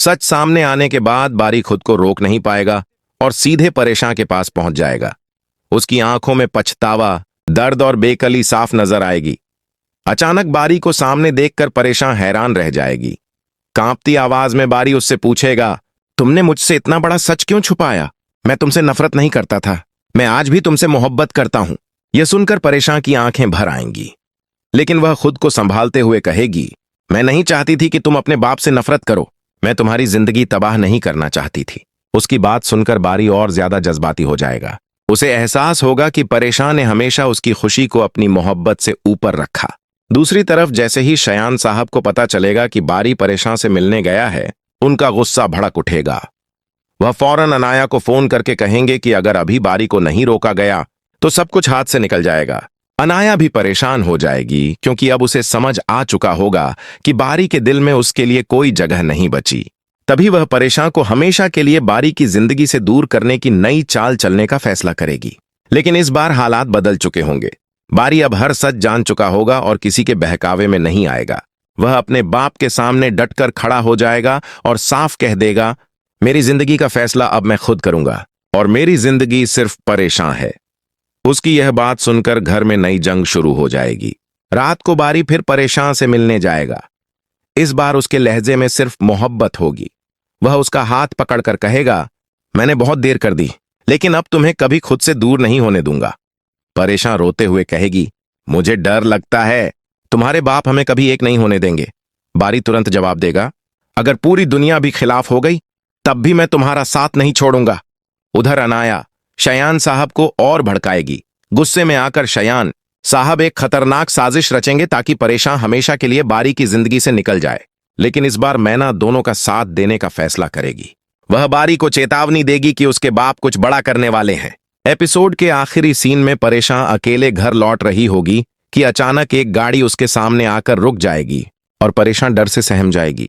सच सामने आने के बाद बारी खुद को रोक नहीं पाएगा और सीधे परेशान के पास पहुंच जाएगा। उसकी आंखों में पछतावा, दर्द और बेकली साफ नजर आएगी। अचानक बारी को सामने देखकर परेशान हैरान रह जाएगी। कांपती आवाज में बारी उससे पूछेगा, तुमने मुझसे इतना बड़ा सच क्यों छुपाया? मैं तुमसे नफरत नहीं करता था, मैं आज भी तुमसे मोहब्बत करता हूं। यह सुनकर परेशान की आंखें भर आएंगी, लेकिन वह खुद को संभालते हुए कहेगी, मैं नहीं चाहती थी कि तुम अपने बाप से नफरत करो, मैं तुम्हारी जिंदगी तबाह नहीं करना चाहती थी। उसकी बात सुनकर बारी और ज्यादा जज्बाती हो जाएगा। उसे एहसास होगा कि परेशान ने हमेशा उसकी खुशी को अपनी मोहब्बत से ऊपर रखा। दूसरी तरफ जैसे ही शयान साहब को पता चलेगा कि बारी परेशान से मिलने गया है, उनका गुस्सा भड़क उठेगा। वह फौरन अनाया को फोन करके कहेंगे कि अगर अभी बारी को नहीं रोका गया तो सब कुछ हाथ से निकल जाएगा। अनाया भी परेशान हो जाएगी, क्योंकि अब उसे समझ आ चुका होगा कि बारी के दिल में उसके लिए कोई जगह नहीं बची। तभी वह परेशान को हमेशा के लिए बारी की जिंदगी से दूर करने की नई चाल चलने का फैसला करेगी। लेकिन इस बार हालात बदल चुके होंगे। बारी अब हर सच जान चुका होगा और किसी के बहकावे में नहीं आएगा। वह अपने बाप के सामने डटकर खड़ा हो जाएगा और साफ कह देगा, मेरी जिंदगी का फैसला अब मैं खुद करूंगा और मेरी जिंदगी सिर्फ परेशान है। उसकी यह बात सुनकर घर में नई जंग शुरू हो जाएगी। रात को बारी फिर परेशान से मिलने जाएगा। इस बार उसके लहजे में सिर्फ मोहब्बत होगी। वह उसका हाथ पकड़कर कहेगा, मैंने बहुत देर कर दी, लेकिन अब तुम्हें कभी खुद से दूर नहीं होने दूंगा। परेशान रोते हुए कहेगी, मुझे डर लगता है, तुम्हारे बाप हमें कभी एक नहीं होने देंगे। बारी तुरंत जवाब देगा, अगर पूरी दुनिया भी खिलाफ हो गई तब भी मैं तुम्हारा साथ नहीं छोड़ूंगा। उधर अनाया शयान साहब को और भड़काएगी। गुस्से में आकर शयान साहब एक खतरनाक साजिश रचेंगे ताकि परेशान हमेशा के लिए बारी की जिंदगी से निकल जाए। लेकिन इस बार मैना दोनों का साथ देने का फैसला करेगी। वह बारी को चेतावनी देगी कि उसके बाप कुछ बड़ा करने वाले हैं। एपिसोड के आखिरी सीन में परेशान अकेले घर लौट रही होगी कि अचानक एक गाड़ी उसके सामने आकर रुक जाएगी और परेशान डर से सहम जाएगी।